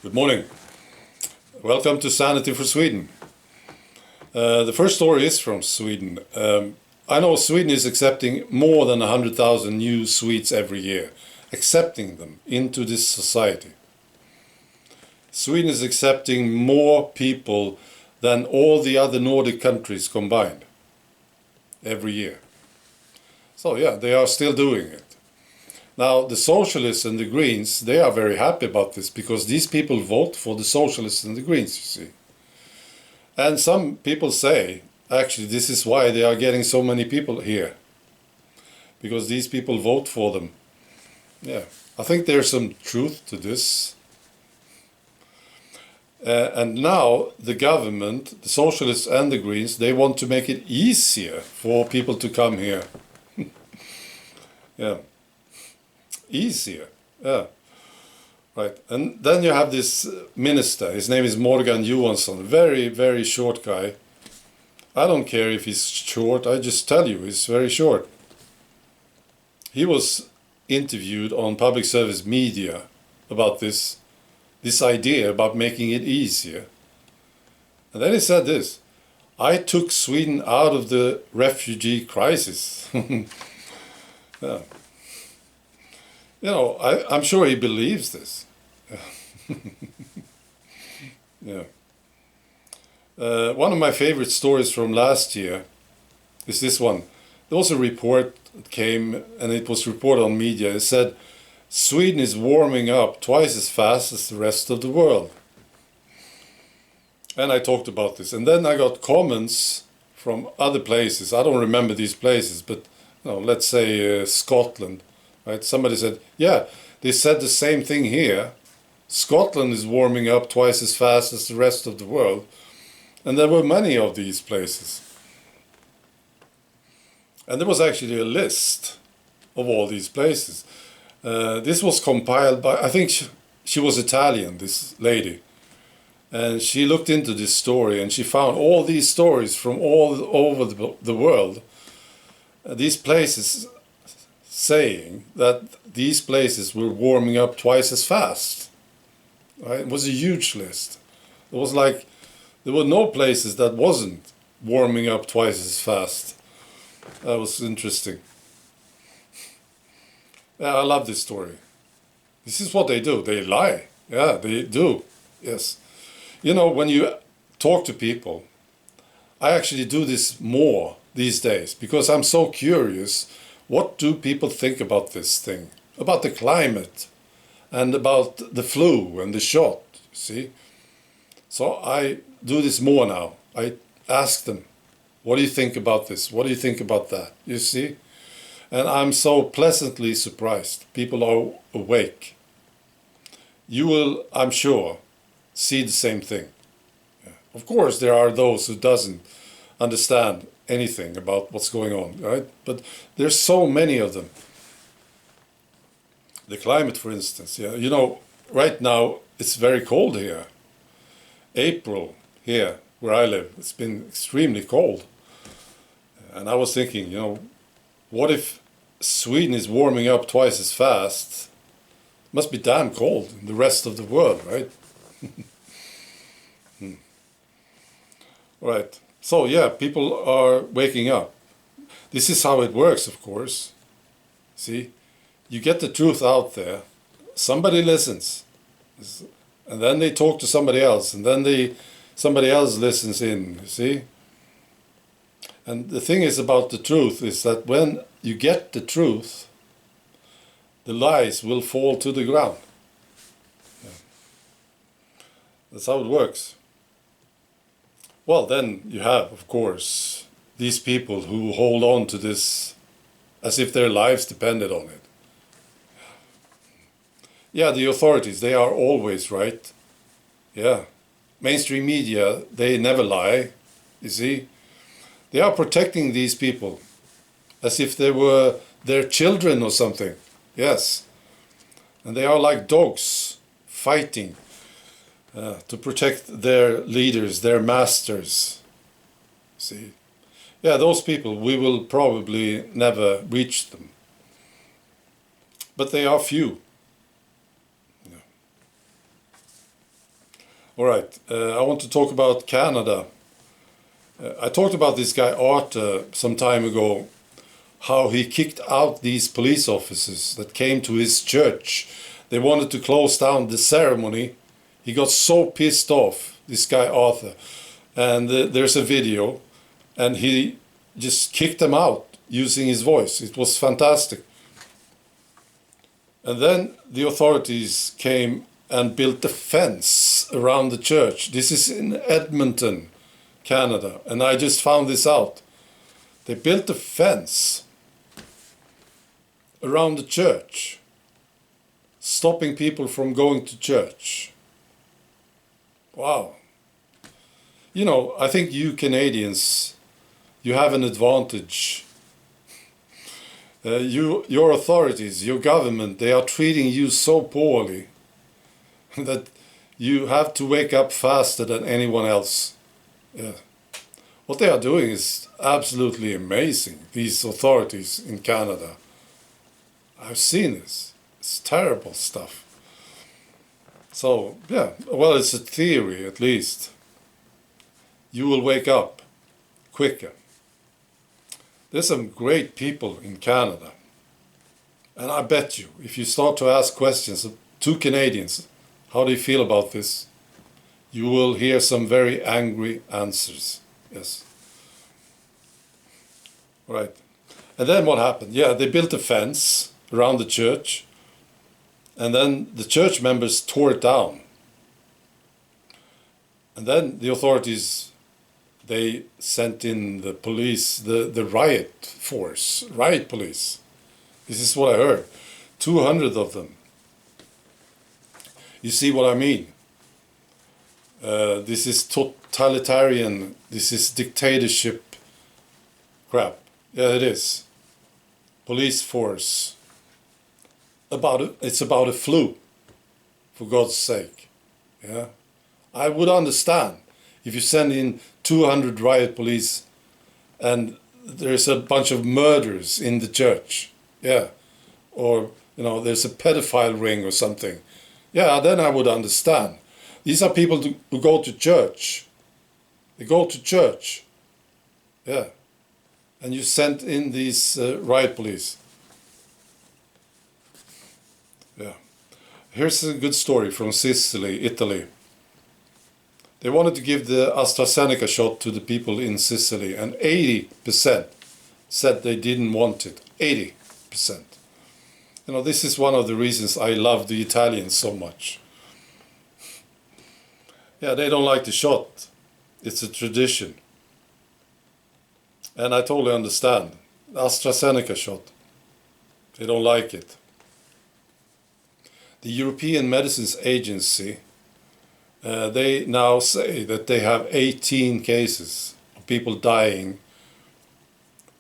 Good morning. Welcome to Sanity for Sweden. The first story is from Sweden. I know Sweden is accepting more than 100,000 new Swedes every year, accepting them into this society. Sweden is accepting more people than all the other Nordic countries combined every year. So yeah, they are still doing it. Now, the Socialists and the Greens, they are very happy about this because these people vote for the Socialists and the Greens, you see. And some people say, actually, this is why they are getting so many people here. Because these people vote for them. Yeah, I think there's some truth to this. And now the government, the Socialists and the Greens, they want to make it easier for people to come here. Yeah. Easier, yeah, right. And then you have this minister, his name is Morgan Johansson, very, very short guy. I don't care if he's short, I just tell you, he's very short. He was interviewed on public service media about this idea about making it easier. And then he said this: I took Sweden out of the refugee crisis. Yeah. You know, I'm sure he believes this. Yeah. One of my favorite stories from last year is this one. There was a report that came, and it was reported on media. It said, Sweden is warming up twice as fast as the rest of the world. And I talked about this. And then I got comments from other places. I don't remember these places, but you know, let's say Scotland. Right? Somebody said, yeah, they said the same thing here. Scotland is warming up twice as fast as the rest of the world. And there were many of these places. And there was actually a list of all these places. This was compiled by, I think she was Italian, this lady. And she looked into this story and she found all these stories from all over the world. These places saying that these places were warming up twice as fast. Right? It was a huge list. It was like there were no places that wasn't warming up twice as fast. That was interesting. Yeah, I love this story. This is what they do. They lie. Yeah, they do. Yes. You know, when you talk to people, I actually do this more these days because I'm so curious. What do people think about this thing? About the climate and about the flu and the shot, see? So I do this more now. I ask them, what do you think about this? What do you think about that? You see? And I'm so pleasantly surprised. People are awake. You will, I'm sure, see the same thing. Yeah. Of course, there are those who doesn't understand anything about what's going on, right? But there's so many of them. The climate, for instance, yeah. You know, right now it's very cold here. April here, where I live, it's been extremely cold. And I was thinking, you know, what if Sweden is warming up twice as fast? It must be damn cold in the rest of the world, right? Right. So yeah, people are waking up. This is how it works, of course. See, you get the truth out there. Somebody listens, and then they talk to somebody else, and then somebody else listens in. You see. And the thing is about the truth is that when you get the truth, the lies will fall to the ground. Yeah. That's how it works. Well, then you have, of course, these people who hold on to this as if their lives depended on it. Yeah, the authorities, they are always right. Yeah. Mainstream media, they never lie, you see. They are protecting these people as if they were their children or something. Yes. And they are like dogs fighting to protect their leaders, their masters. See? Yeah, those people, we will probably never reach them. But they are few. Yeah. All right, I want to talk about Canada. I talked about this guy Art some time ago, how he kicked out these police officers that came to his church. They wanted to close down the ceremony. He got so pissed off, this guy Arthur. And there's a video, and he just kicked them out using his voice. It was fantastic. And then the authorities came and built a fence around the church. This is in Edmonton, Canada, and I just found this out. They built a fence around the church, stopping people from going to church. Wow. You know, I think you Canadians, you have an advantage. Your authorities, your government, they are treating you so poorly that you have to wake up faster than anyone else. Yeah. What they are doing is absolutely amazing, these authorities in Canada. I've seen this. It's terrible stuff. So, yeah, well, it's a theory at least. You will wake up quicker. There's some great people in Canada. And I bet you, if you start to ask questions to Canadians, how do you feel about this? You will hear some very angry answers. Yes. Right. And then what happened? Yeah, they built a fence around the church. And then the church members tore it down. And then the authorities, they sent in the police, the riot force, riot police. This is what I heard. 200 of them. You see what I mean? This is totalitarian, this is dictatorship crap. Yeah, it is. Police force. It's about a flu, for God's sake. Yeah, I would understand if you send in 200 riot police and there's a bunch of murders in the church. Yeah, or you know, there's a pedophile ring or something. Yeah, then I would understand. These are people who go to church. They go to church. Yeah. And you sent in these riot police. Yeah. Here's a good story from Sicily, Italy. They wanted to give the AstraZeneca shot to the people in Sicily, and 80% said they didn't want it. 80%. You know, this is one of the reasons I love the Italians so much. Yeah, they don't like the shot. It's a tradition. And I totally understand. AstraZeneca shot. They don't like it. The European Medicines Agency, they now say that they have 18 cases of people dying,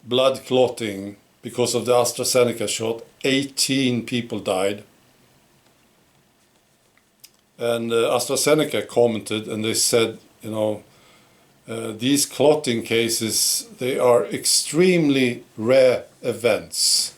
blood clotting because of the AstraZeneca shot. 18 people died. And AstraZeneca commented and they said, you know, these clotting cases, they are extremely rare events.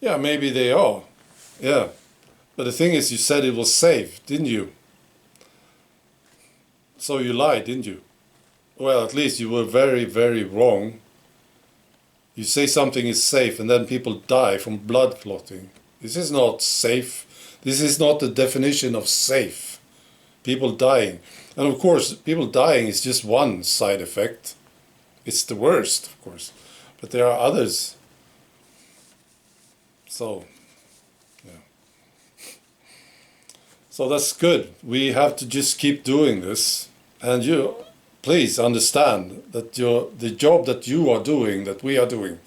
Yeah, maybe they are. Yeah. But the thing is, you said it was safe, didn't you? So you lied, didn't you? Well, at least you were very, very wrong. You say something is safe and then people die from blood clotting. This is not safe. This is not the definition of safe. People dying. And of course, people dying is just one side effect. It's the worst, of course. But there are others. So, yeah. So that's good. We have to just keep doing this. And you, please understand that the job that you are doing, that we are doing,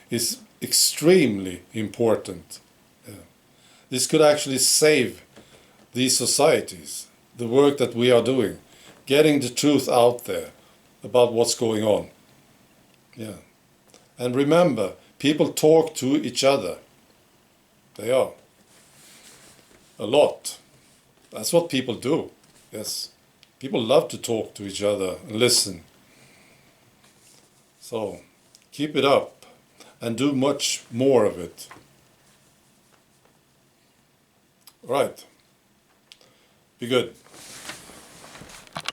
is extremely important. Yeah. This could actually save these societies, the work that we are doing, getting the truth out there about what's going on. Yeah. And remember, people talk to each other. They are. A lot. That's what people do. Yes. People love to talk to each other and listen. So, keep it up and do much more of it. Right. Be good.